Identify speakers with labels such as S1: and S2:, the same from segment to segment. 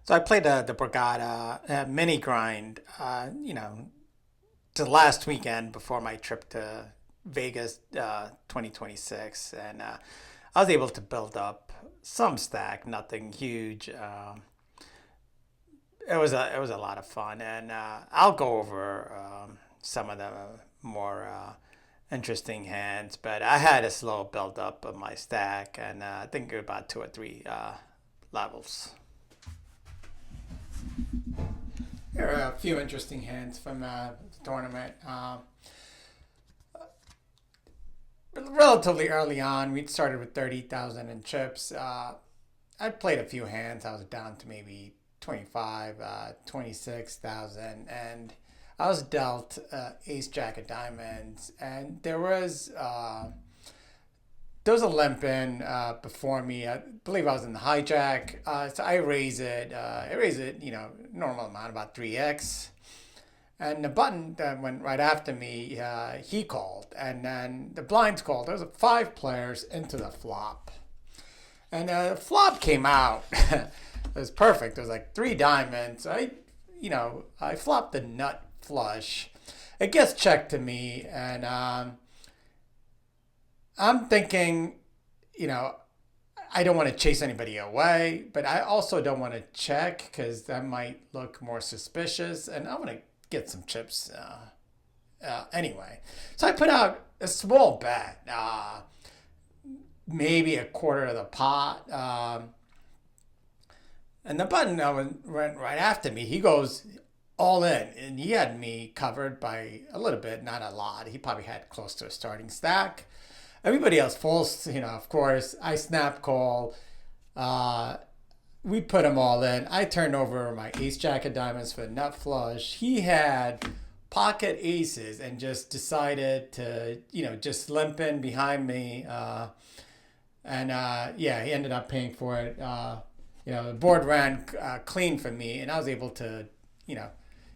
S1: So I played the Borgata mini grind, the last weekend before my trip to Vegas 2026. And I was able to build up some stack, nothing huge. It was a lot of fun, and I'll go over some of the more interesting hands. But I had a slow build up of my stack, and I think about two or three levels. Here are a few interesting hands from the tournament. Relatively early on, we started with 30,000 in chips. I played a few hands. I was down to maybe 25, 26,000. And I was dealt ace jack of diamonds. And there was a limp in before me. I believe I was in the hijack. So I raise it. I raise it, normal amount, about 3x. And the button that went right after me, he called. And then the blinds called. There was five players into the flop. And the flop came out. It was perfect. It was like three diamonds. I flopped the nut flush. It gets checked to me. And I'm thinking, you know, I don't want to chase anybody away, but I also don't want to check because that might look more suspicious. And I want to get some chips anyway. So I put out a small bet, maybe a quarter of the pot. And the button went right after me. He goes all in, and he had me covered by a little bit, not a lot. He probably had close to a starting stack. Everybody else falls, of course. I snap call. Uh, we put them all in. I turned over my ace jack of diamonds for the nut flush. He had pocket aces and just decided to, just limp in behind me. Yeah, he ended up paying for it. The board ran clean for me, and I was able to,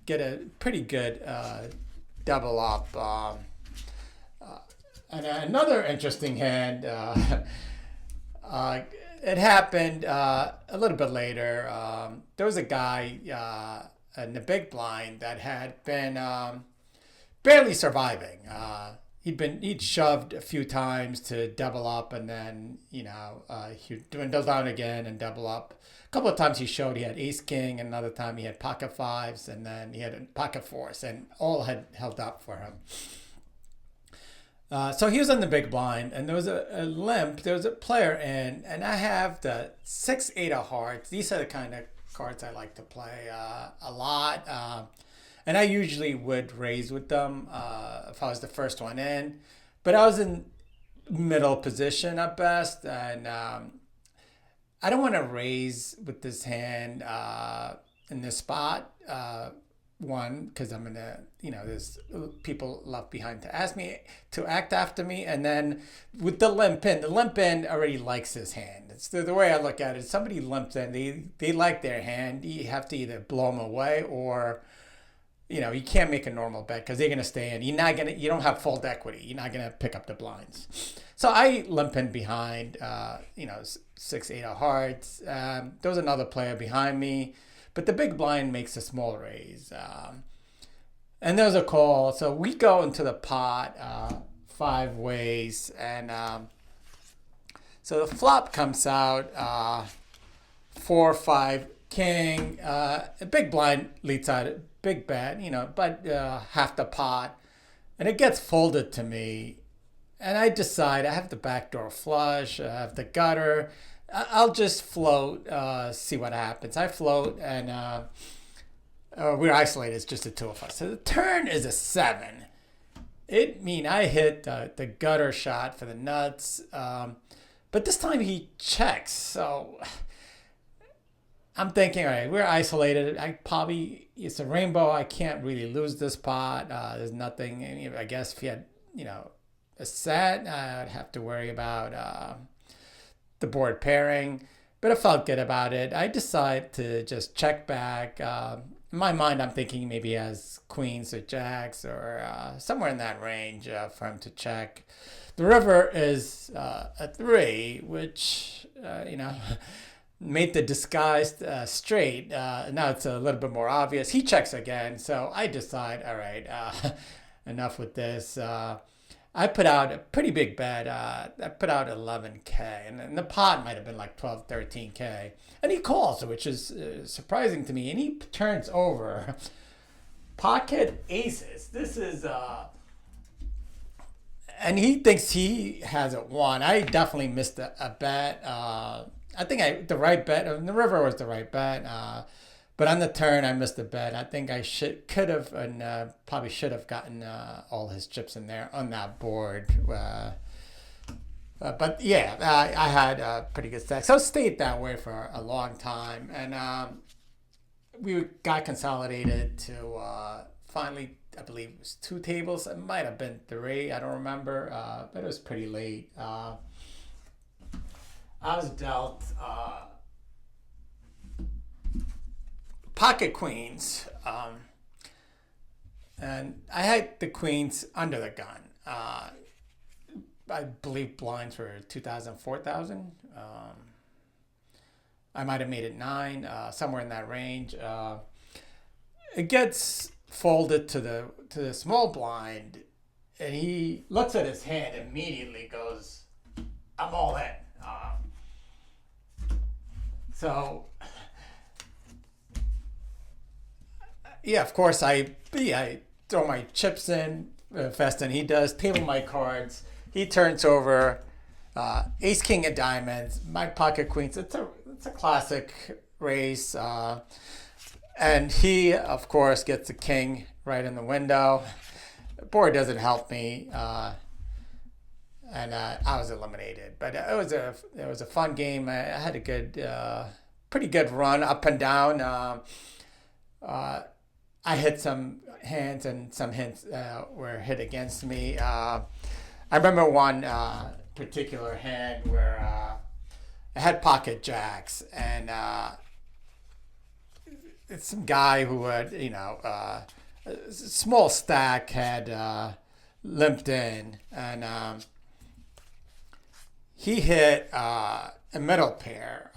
S1: get a pretty good double up. And another interesting hand. It happened a little bit later. There was a guy in the big blind that had been barely surviving. He'd shoved a few times to double up, and then he'd dwindle down again and double up. A couple of times he showed he had ace king, and another time he had pocket fives, and then he had pocket fours, and all had held up for him. So he was in the big blind, and there was a limp. There was a player in, and I have the 6-8 of hearts. These are the kind of cards I like to play a lot. And I usually would raise with them if I was the first one in. But I was in middle position at best, and I don't want to raise with this hand in this spot. One, because I'm gonna, there's people left behind to ask me to act after me, and then with the limp in already likes his hand. It's the way I look at it. Somebody limps in, they like their hand. You have to either blow them away or, you can't make a normal bet because they're gonna stay in. You don't have full equity. You're not gonna pick up the blinds. So I limp in behind, 6-8 of hearts. There was another player behind me. But the big blind makes a small raise. And there's a call. So we go into the pot five ways. And so the flop comes out 4-5 king. A big blind leads out a big bet, but half the pot. And it gets folded to me. And I decide I have the backdoor flush, I have the gutter. I'll just float, see what happens. I float, and we're isolated. It's just the two of us. So the turn is a 7. I hit the gutter shot for the nuts, but this time he checks. So I'm thinking, all right, we're isolated. It's a rainbow. I can't really lose this pot. There's nothing. I guess if he had, a set, I'd have to worry about the board pairing, but I felt good about it. I decide to just check back. In my mind, I'm thinking maybe he has queens or jacks or somewhere in that range for him to check. The river is a 3, which, made the disguised straight. Now it's a little bit more obvious. He checks again, so I decide, all right, enough with this. I put out a pretty big bet. I put out 11K, and the pot might have been like 12, 13K. And he calls, which is surprising to me. And he turns over pocket aces. This is, and he thinks he has it won. I definitely missed a bet. I think the right bet. The river was the right bet. But on the turn, I missed the bet. I think I could have, and probably should have gotten all his chips in there on that board. But yeah, I had a pretty good stack. So I stayed that way for a long time. And we got consolidated to finally, I believe it was 2 tables. It might have been 3. I don't remember. But it was pretty late. I was dealt pocket queens. And I had the queens under the gun. I believe blinds were 2,000, 4,000. I might have made it 9, somewhere in that range. It gets folded to the small blind, and he looks at his hand and immediately goes, "I'm all in." So yeah, of course I throw my chips in fast, and he does table my cards. He turns over ace king of diamonds, my pocket queens. It's a classic race, and he of course gets a king right in the window. The board doesn't help me, and I was eliminated. But it was a fun game. I had a pretty good run up and down. I hit some hands, and some hints were hit against me. I remember one particular hand where I had pocket jacks, and it's some guy who had, a small stack had limped in, and he hit a middle pair.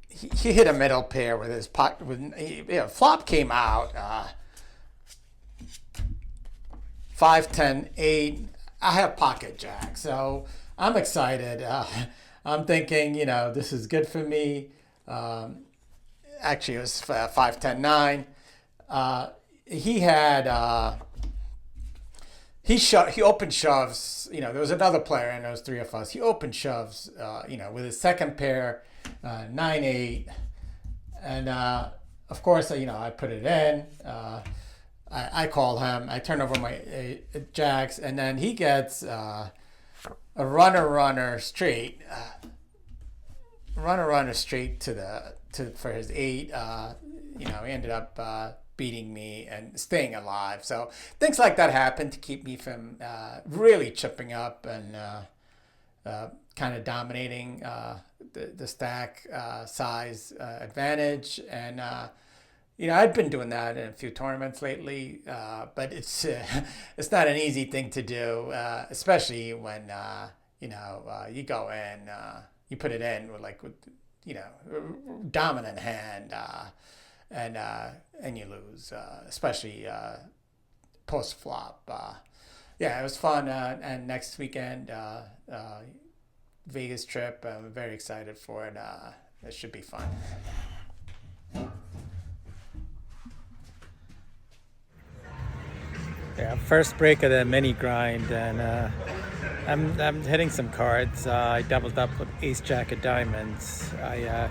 S1: He hit a middle pair with his pocket. Flop came out 5, 10, 8. I have pocket jack, so I'm excited. I'm thinking, this is good for me. Actually, it was 5, 10, 9. He had he opened shoves. There was another player, and there was 3 of us. He opened shoves. With his second pair. 9, 8, and of course, I put it in. I call him. I turn over my jacks, and then he gets a runner straight, for his 8. He ended up beating me and staying alive. So things like that happen to keep me from really chipping up and kind of dominating the stack size advantage. And I'd been doing that in a few tournaments lately, but it's it's not an easy thing to do, especially when you go in, you put it in with dominant hand, and you lose, especially post flop. Yeah, it was fun, and next weekend, Vegas trip. I'm very excited for it. It should be fun. Yeah, first break of the mini grind, and I'm hitting some cards. I doubled up with ace jack of diamonds. I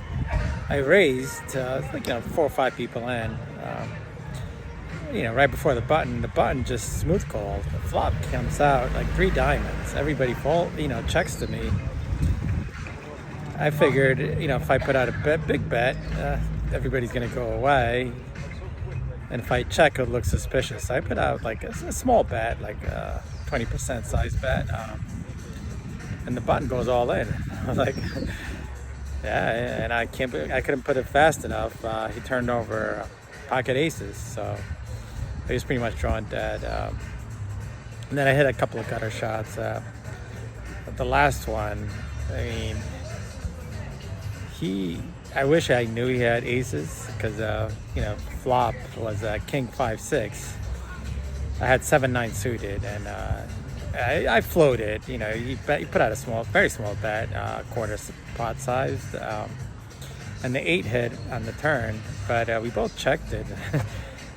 S1: raised 4 or 5 people in. Right before the button just smooth called. The flop comes out like 3 diamonds. Everybody checks to me. I figured, if I put out a big bet, everybody's going to go away. And if I check, it would look suspicious. I put out like a small bet, like a 20% size bet. And the button goes all in. I was like, yeah, and I couldn't put it fast enough. He turned over pocket aces. So he was pretty much drawn dead. And then I hit a couple of gutter shots.
S2: But the last one, I mean, he. I wish I knew he had aces because flop was king 5-6. I had 7-9 suited, and I floated. He put out a very small bet, quarter pot sized, and the 8 hit on the turn, but we both checked it.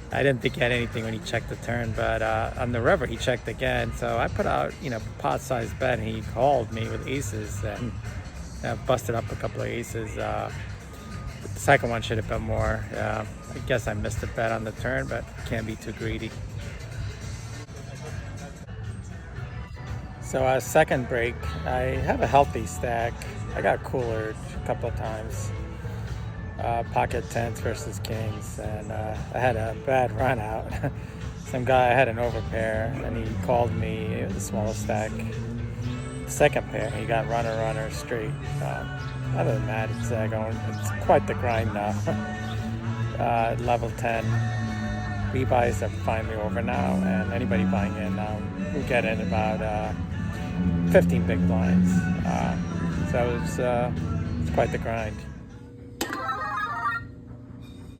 S2: I didn't think he had anything when he checked the turn, but on the river he checked again. So I put out, pot sized bet, and he called me with aces and busted up a couple of aces. The second one should have been more. I guess I missed a bet on the turn, but can't be too greedy. So second break, I have a healthy stack. I got coolered a couple of times. Pocket tens versus kings, and I had a bad run out. Some guy, I had an overpair, and he called me. It was the smallest stack. Second pair, he got runner straight. Other than that, it's quite the grind now. Level 10 rebuys are finally over now, and anybody buying in now will get in about 15 big blinds. So it's quite the grind.